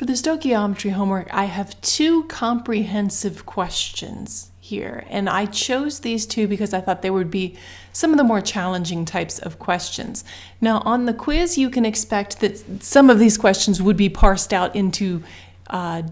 For the stoichiometry homework, I have two comprehensive questions here, and I chose these two because I thought they would be some of the more challenging types of questions. Now, on the quiz, you can expect that some of these questions would be parsed out into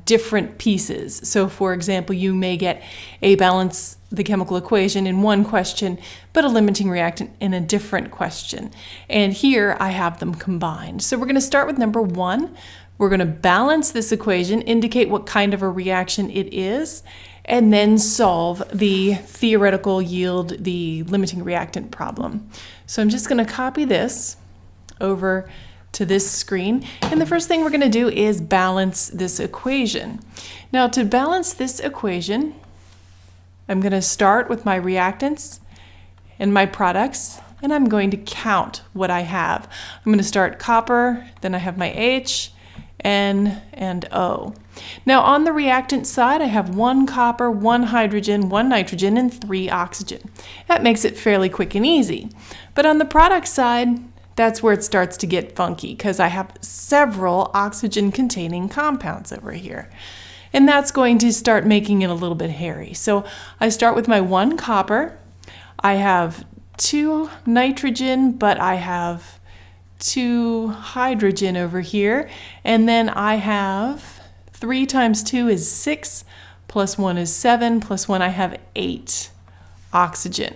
different pieces. So, for example, you may get a balance the chemical equation in one question, but a limiting reactant in a different question. And here I have them combined. So we're going to start with number one. We're going to balance this equation, indicate what kind of a reaction it is, and then solve the theoretical yield, the limiting reactant problem. So I'm just going to copy this over to this screen. And the first thing we're going to do is balance this equation. Now, to balance this equation, I'm going to start with my reactants and my products, and I'm going to count what I have. I'm going to start copper, then I have my H, N, and O. Now on the reactant side, I have 1 copper, 1 hydrogen, 1 nitrogen, and 3 oxygen. That makes it fairly quick and easy. But on the product side, that's where it starts to get funky because I have several oxygen-containing compounds over here. And that's going to start making it a little bit hairy. So I start with my 1 copper. I have 2 nitrogen, but I have 2 hydrogen over here, and then I have 3 times 2 is 6, plus 1 is 7, plus 1 I have 8 oxygen.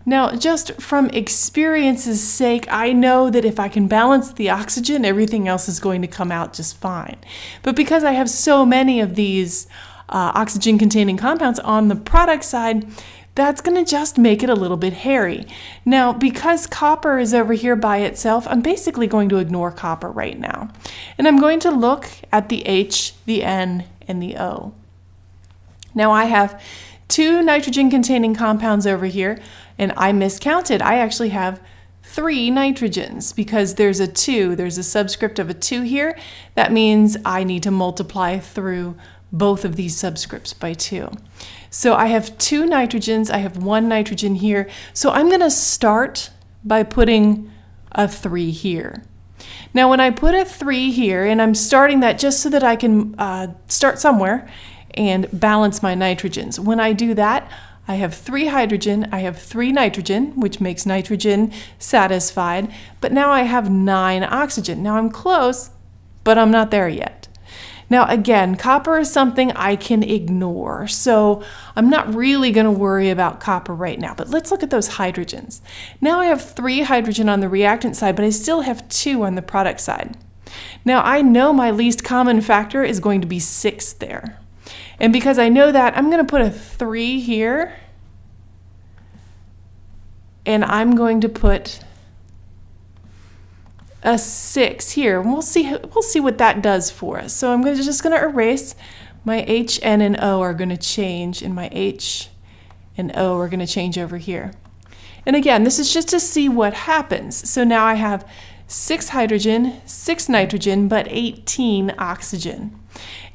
Now, just from experience's sake, I know that if I can balance the oxygen, everything else is going to come out just fine. But because I have so many of these oxygen-containing compounds on the product side, that's going to just make it a little bit hairy. Now, because copper is over here by itself, I'm basically going to ignore copper right now. And I'm going to look at the H, the N, and the O. Now, I have 2 nitrogen-containing compounds over here, and I miscounted. I actually have 3 nitrogens because there's a 2. There's a subscript of a 2 here. That means I need to multiply through both of these subscripts by 2. So I have 2 nitrogens, I have 1 nitrogen here. So I'm going to start by putting a 3 here. Now when I put a 3 here, and I'm starting that just so that I can start somewhere and balance my nitrogens. When I do that, I have 3 hydrogen, I have 3 nitrogen, which makes nitrogen satisfied, but now I have 9 oxygen. Now I'm close, but I'm not there yet. Now again, copper is something I can ignore, so I'm not really going to worry about copper right now, but let's look at those hydrogens. Now I have 3 hydrogen on the reactant side, but I still have 2 on the product side. Now I know my least common factor is going to be 6 there. And because I know that, I'm going to put a 3 here, and I'm going to put a 6 here. We'll see what that does for us. So I'm just going to erase my H, N, and O are going to change, and my H and O are going to change over here. And again, this is just to see what happens. So now I have 6 hydrogen, 6 nitrogen, but 18 oxygen.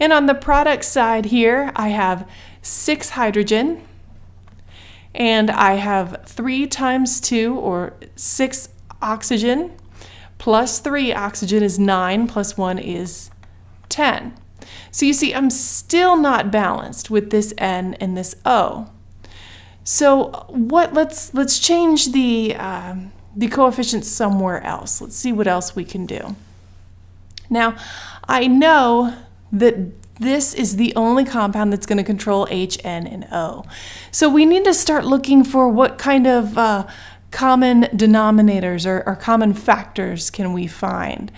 And on the product side here, I have 6 hydrogen, and I have 3 times 2, or 6 oxygen, plus 3 oxygen is 9, plus 1 is 10. So you see, I'm still not balanced with this N and this O. So let's change the coefficients somewhere else. Let's see what else we can do. Now, I know that this is the only compound that's going to control H, N, and O. So we need to start looking for what kind of common denominators or common factors can we find.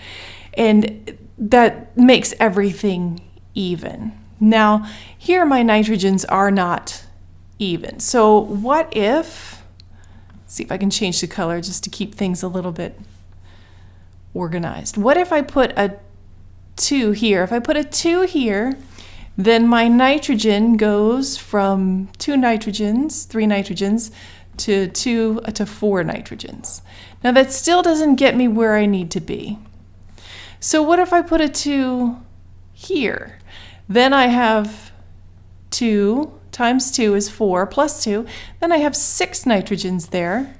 And that makes everything even. Now, here my nitrogens are not even. So what if, let's see if I can change the color just to keep things a little bit organized. What if I put a 2 here? If I put a 2 here, then my nitrogen goes from 2 nitrogens, 3 nitrogens, to 2 to 4 nitrogens. Now that still doesn't get me where I need to be. So what if I put a 2 here? Then I have 2 times 2 is 4 plus 2. Then I have 6 nitrogens there.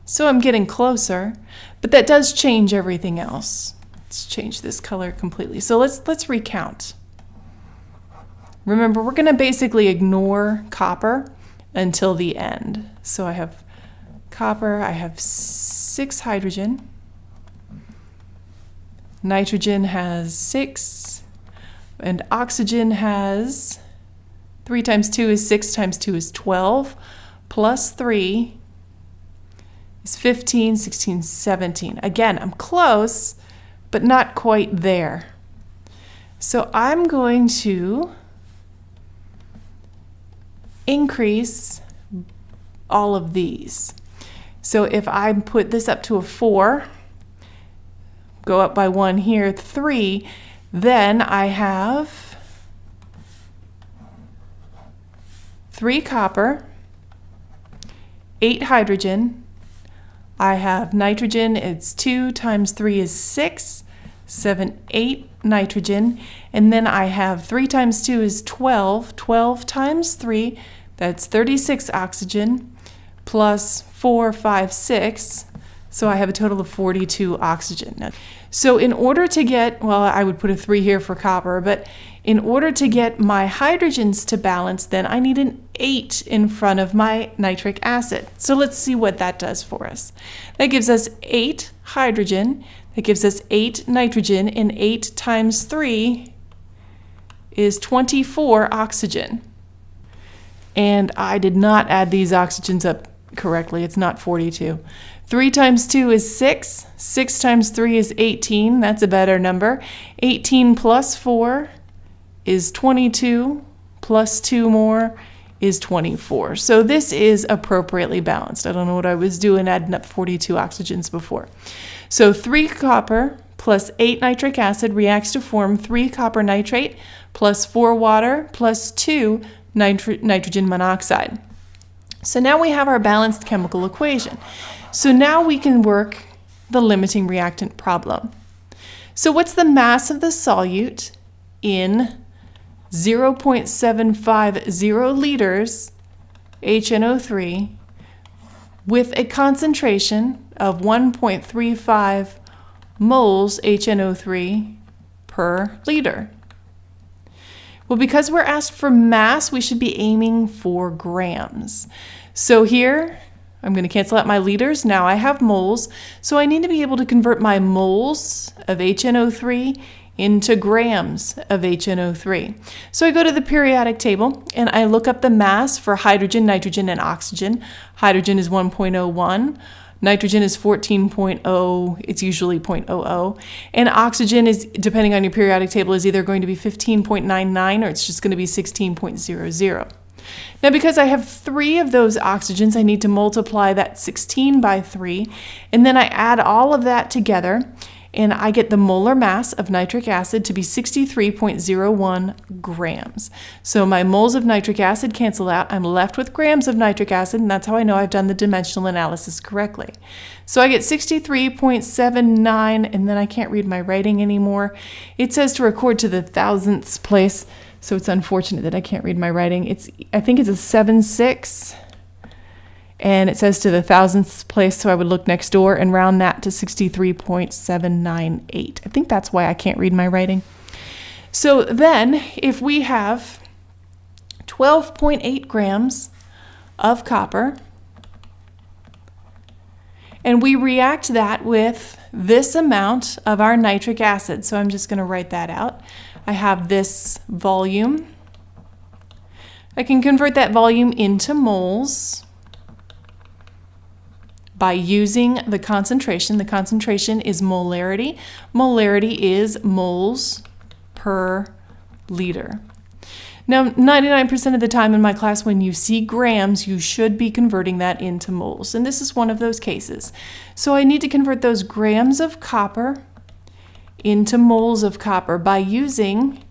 So I'm getting closer, but that does change everything else. Let's change this color completely. So let's recount. Remember, we're going to basically ignore copper until the end. So I have copper, I have 6 hydrogen. Nitrogen has 6, and oxygen has 3 times 2 is 6 times 2 is 12, plus 3 is 15, 16, 17. Again, I'm close, but not quite there. So I'm going to increase all of these. So if I put this up to a 4, go up by 1 here, 3, then I have 3 copper, 8 hydrogen, I have nitrogen, it's 2 times 3 is 6, 7, 8 nitrogen, and then I have 3 times 2 is 12, 12 times 3, that's 36 oxygen, plus 4, 5, 6, so I have a total of 42 oxygen. Now, so in order to get, well, I would put a 3 here for copper, but in order to get my hydrogens to balance, then I need an 8 in front of my nitric acid. So let's see what that does for us. That gives us 8 hydrogen, that gives us 8 nitrogen, and 8 times 3 is 24 oxygen. And I did not add these oxygens up correctly, it's not 42. 3 times 2 is 6, 6 times 3 is 18, that's a better number. 18 plus 4 is 22, plus 2 more is 24. So this is appropriately balanced. I don't know what I was doing adding up 42 oxygens before. So 3 copper plus 8 nitric acid reacts to form 3 copper nitrate plus 4 water plus 2 nitrogen monoxide. So now we have our balanced chemical equation. So now we can work the limiting reactant problem. So what's the mass of the solute in 0.750 liters HNO3 with a concentration of 1.35 moles HNO3 per liter? Well, because we're asked for mass, we should be aiming for grams. So here, I'm going to cancel out my liters. Now I have moles. So I need to be able to convert my moles of HNO3 into grams of HNO3. So I go to the periodic table and I look up the mass for hydrogen, nitrogen, and oxygen. Hydrogen is 1.01. Nitrogen is 14.0, it's usually 0.00, and oxygen is, depending on your periodic table, is either going to be 15.99 or it's just going to be 16.00. Now because I have 3 of those oxygens, I need to multiply that 16 by 3, and then I add all of that together, and I get the molar mass of nitric acid to be 63.01 grams. So my moles of nitric acid cancel out. I'm left with grams of nitric acid, and that's how I know I've done the dimensional analysis correctly. So I get 63.79, and then I can't read my writing anymore. It says to record to the thousandths place, so it's unfortunate that I can't read my writing. I think it's a 7.6. And it says to the thousandths place, so I would look next door and round that to 63.798. I think that's why I can't read my writing. So then, if we have 12.8 grams of copper, and we react that with this amount of our nitric acid, so I'm just going to write that out. I have this volume. I can convert that volume into moles by using the concentration. The concentration is molarity. Molarity is moles per liter. Now, 99% of the time in my class, when you see grams, you should be converting that into moles. And this is one of those cases. So I need to convert those grams of copper into moles of copper by using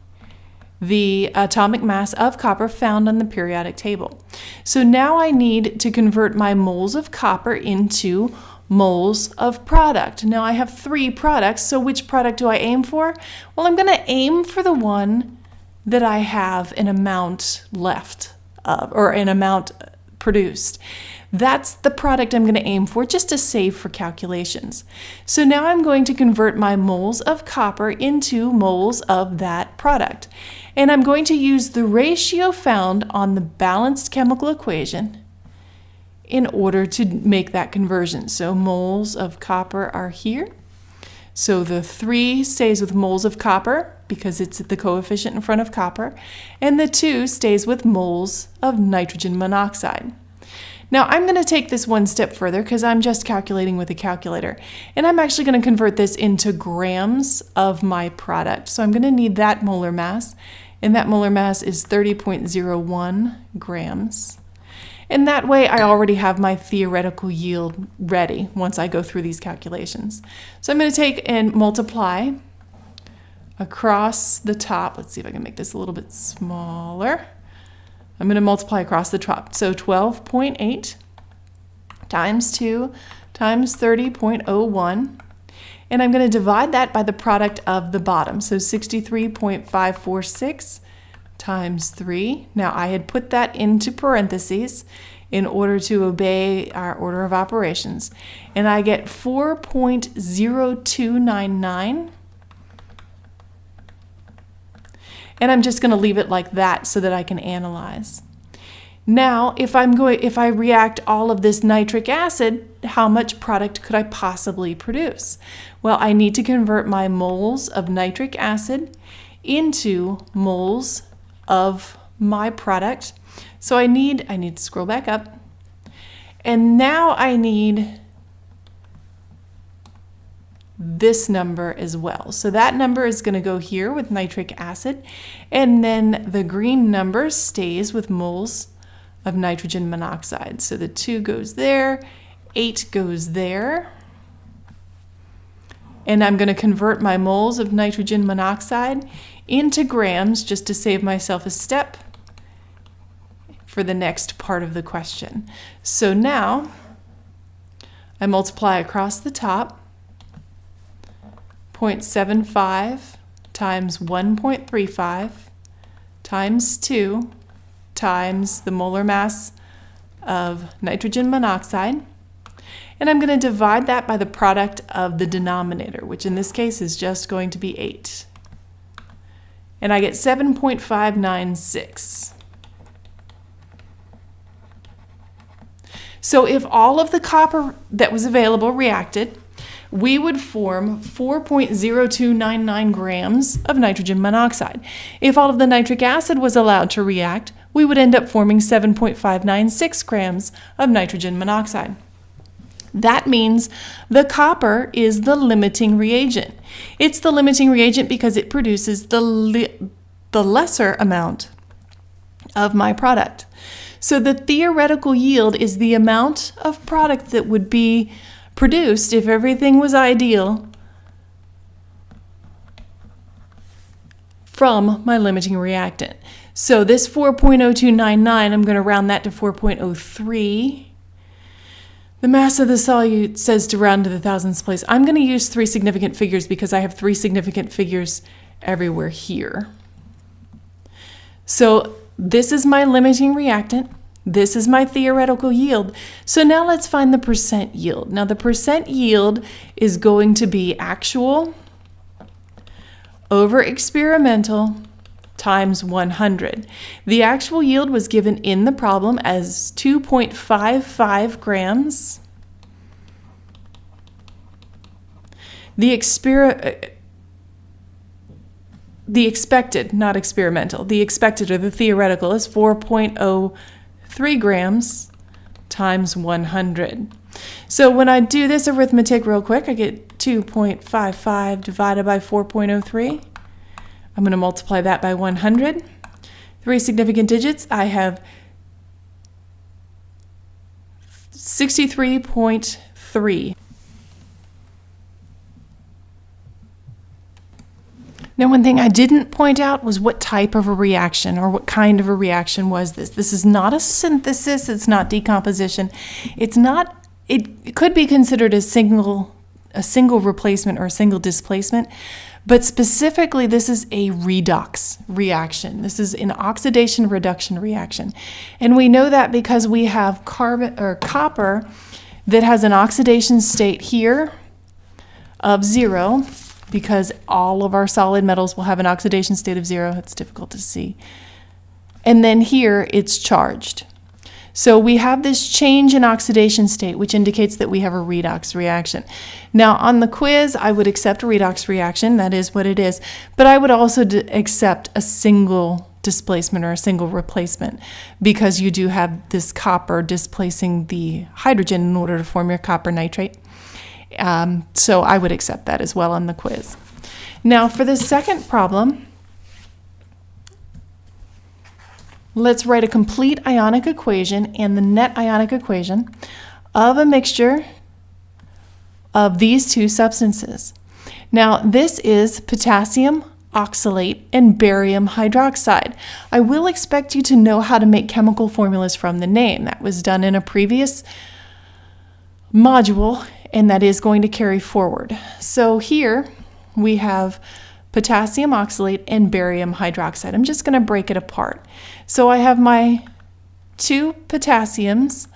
the atomic mass of copper found on the periodic table. So now I need to convert my moles of copper into moles of product. Now I have 3 products, so which product do I aim for? Well, I'm going to aim for the one that I have an amount left of, or an amount produced. That's the product I'm going to aim for, just to save for calculations. So now I'm going to convert my moles of copper into moles of that product. And I'm going to use the ratio found on the balanced chemical equation in order to make that conversion. So moles of copper are here. So the 3 stays with moles of copper because it's the coefficient in front of copper, and the 2 stays with moles of nitrogen monoxide. Now I'm going to take this one step further because I'm just calculating with a calculator, and I'm actually going to convert this into grams of my product. So I'm going to need that molar mass, and that molar mass is 30.01 grams. And that way I already have my theoretical yield ready once I go through these calculations. So I'm going to take and multiply across the top. Let's see if I can make this a little bit smaller. I'm going to multiply across the top. So 12.8 times 2 times 30.01. And I'm going to divide that by the product of the bottom. So 63.546 times 3. Now I had put that into parentheses in order to obey our order of operations. And I get 4.0299. And I'm just going to leave it like that so that I can analyze. Now, if I react all of this nitric acid, how much product could I possibly produce? Well, I need to convert my moles of nitric acid into moles of my product. So I need to scroll back up. And now I need this number as well. So that number is going to go here with nitric acid, and then the green number stays with moles of nitrogen monoxide. So the 2 goes there, 8 goes there, and I'm going to convert my moles of nitrogen monoxide into grams just to save myself a step for the next part of the question. So now I multiply across the top 0.75 times 1.35 times 2 times the molar mass of nitrogen monoxide. And I'm going to divide that by the product of the denominator, which in this case is just going to be 8. And I get 7.596. So if all of the copper that was available reacted, we would form 4.0299 grams of nitrogen monoxide. If all of the nitric acid was allowed to react, we would end up forming 7.596 grams of nitrogen monoxide. That means the copper is the limiting reagent. It's the limiting reagent because it produces the lesser amount of my product. So the theoretical yield is the amount of product that would be produced if everything was ideal from my limiting reactant. So this 4.0299, I'm going to round that to 4.03. The mass of the solute says to round to the thousandths place. I'm going to use 3 significant figures because I have 3 significant figures everywhere here. So this is my limiting reactant. This is my theoretical yield. So now let's find the percent yield. Now the percent yield is going to be actual over experimental times 100. The actual yield was given in the problem as 2.55 grams. The expected, not experimental, the expected or the theoretical is 4.03 grams times 100. So when I do this arithmetic real quick, I get 2.55 divided by 4.03. I'm going to multiply that by 100. 3 significant digits. I have 63.3. Now, one thing I didn't point out was what type of a reaction or what kind of a reaction was this. This is not a synthesis. It's not decomposition. It could be considered a single a single replacement or a single displacement, but specifically this is a redox reaction. This is an oxidation reduction reaction. And we know that because we have copper that has an oxidation state here of 0, because all of our solid metals will have an oxidation state of 0. It's difficult to see. And then here it's charged. So we have this change in oxidation state, which indicates that we have a redox reaction. Now on the quiz, I would accept a redox reaction. That is what it is. But I would also accept a single displacement or a single replacement, because you do have this copper displacing the hydrogen in order to form your copper nitrate. So I would accept that as well on the quiz. Now for the second problem, let's write a complete ionic equation and the net ionic equation of a mixture of these two substances. Now this is potassium oxalate and barium hydroxide. I will expect you to know how to make chemical formulas from the name. That was done in a previous module, and that is going to carry forward. So here we have potassium oxalate and barium hydroxide. I'm just going to break it apart. So I have my two potassiums,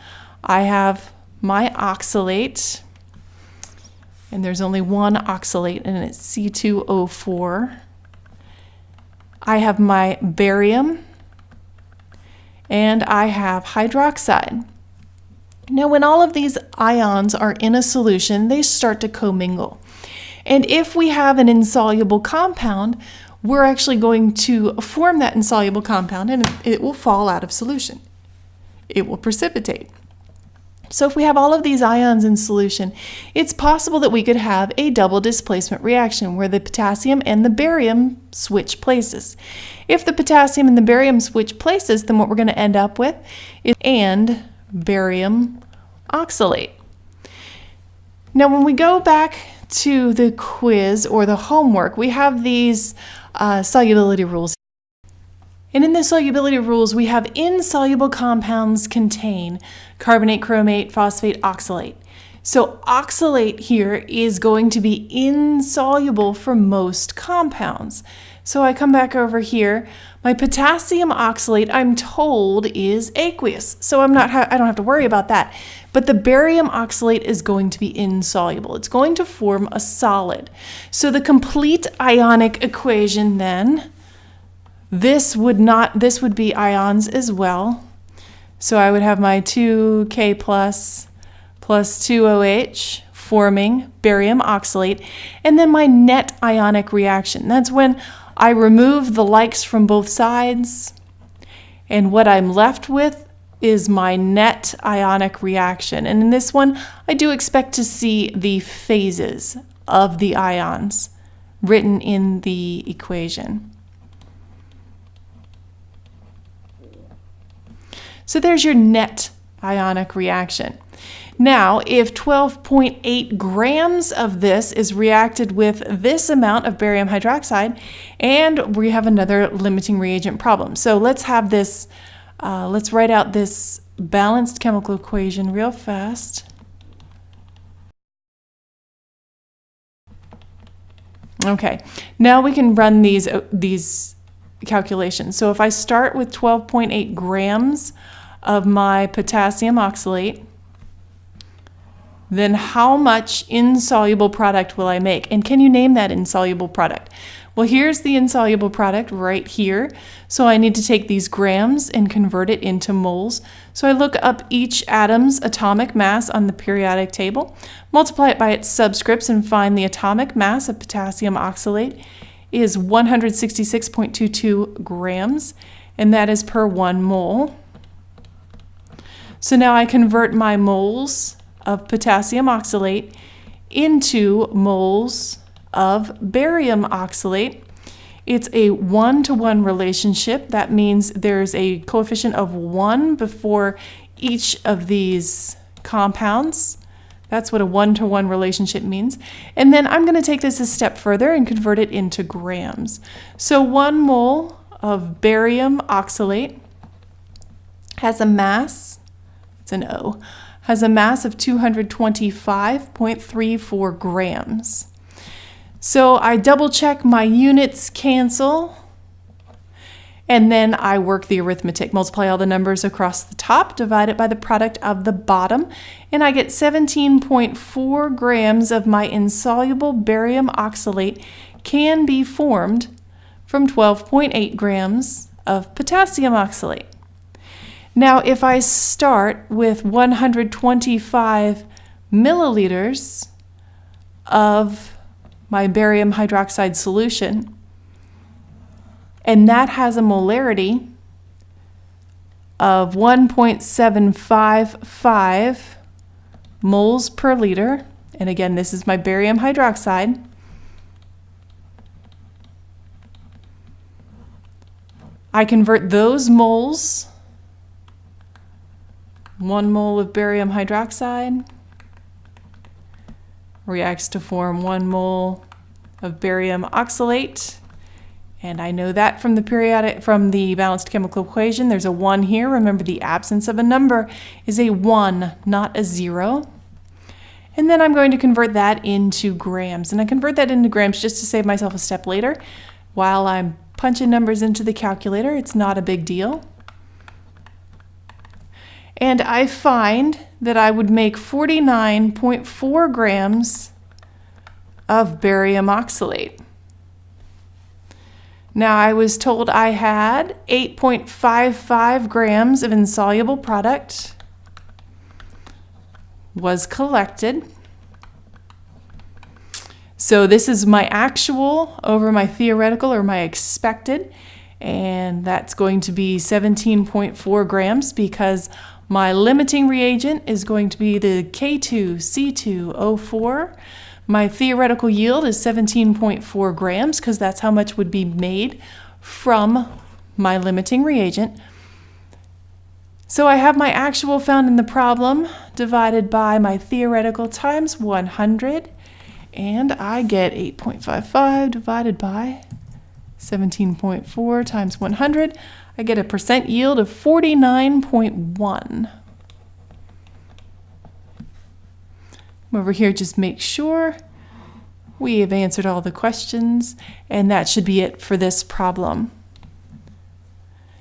I have my oxalate, and there's only one oxalate, and it's C2O4. I have my barium, and I have hydroxide. Now, when all of these ions are in a solution, they start to commingle. And if we have an insoluble compound, we're actually going to form that insoluble compound, and it will fall out of solution. It will precipitate. So if we have all of these ions in solution, it's possible that we could have a double displacement reaction where the potassium and the barium switch places. If the potassium and the barium switch places, then what we're going to end up with is barium oxalate. Now when we go back to the quiz or the homework, we have these solubility rules. And in the solubility rules, we have insoluble compounds contain carbonate, chromate, phosphate, oxalate. So oxalate here is going to be insoluble for most compounds. So I come back over here. My potassium oxalate, I'm told, is aqueous. So I don't have to worry about that. But the barium oxalate is going to be insoluble. It's going to form a solid. So the complete ionic equation then, this would be ions as well. So I would have my 2K plus 2OH forming barium oxalate, and then my net ionic reaction. That's when I remove the likes from both sides, and what I'm left with is my net ionic reaction. And in this one, I do expect to see the phases of the ions written in the equation. So there's your net ionic reaction. Now, if 12.8 grams of this is reacted with this amount of barium hydroxide, and we have another limiting reagent problem. So let's have this, let's write out this balanced chemical equation real fast. Okay, now we can run these calculations. So if I start with 12.8 grams of my potassium oxalate, then how much insoluble product will I make? And can you name that insoluble product? Well, here's the insoluble product right here. So I need to take these grams and convert it into moles. So I look up each atom's atomic mass on the periodic table, multiply it by its subscripts, and find the atomic mass of potassium oxalate is 166.22 grams, and that is per 1 mole. So now I convert my moles of potassium oxalate into moles of barium oxalate. It's a 1-to-1 relationship. That means there's a coefficient of 1 before each of these compounds. That's what a 1-to-1 relationship means. And then I'm going to take this a step further and convert it into grams. So 1 mole of barium oxalate has a mass, it's an O, has a mass of 225.34 grams. So I double check my units cancel, and then I work the arithmetic, multiply all the numbers across the top, divide it by the product of the bottom, and I get 17.4 grams of my insoluble barium oxalate can be formed from 12.8 grams of potassium oxalate. Now, if I start with 125 milliliters of my barium hydroxide solution, and that has a molarity of 1.755 moles per liter, and again, this is my barium hydroxide, I convert those moles, 1 mole of barium hydroxide reacts to form 1 mole of barium oxalate. And I know that from the balanced chemical equation. There's a 1 here. Remember, the absence of a number is a 1, not a 0. And then I'm going to convert that into grams. And I convert that into grams just to save myself a step later. While I'm punching numbers into the calculator, it's not a big deal. And I find that I would make 49.4 grams of barium oxalate. Now, I was told I had 8.55 grams of insoluble product was collected. So this is my actual over my theoretical or my expected, and that's going to be 17.4 grams because my limiting reagent is going to be the K2C2O4. My theoretical yield is 17.4 grams because that's how much would be made from my limiting reagent. So I have my actual found in the problem divided by my theoretical times 100, and I get 8.55 divided by 17.4 times 100. I get a percent yield of 49.1. Over here, just make sure we have answered all the questions, and that should be it for this problem.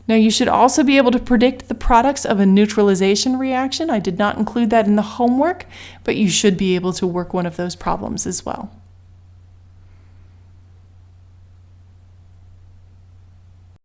Now, you should also be able to predict the products of a neutralization reaction. I did not include that in the homework, but you should be able to work one of those problems as well.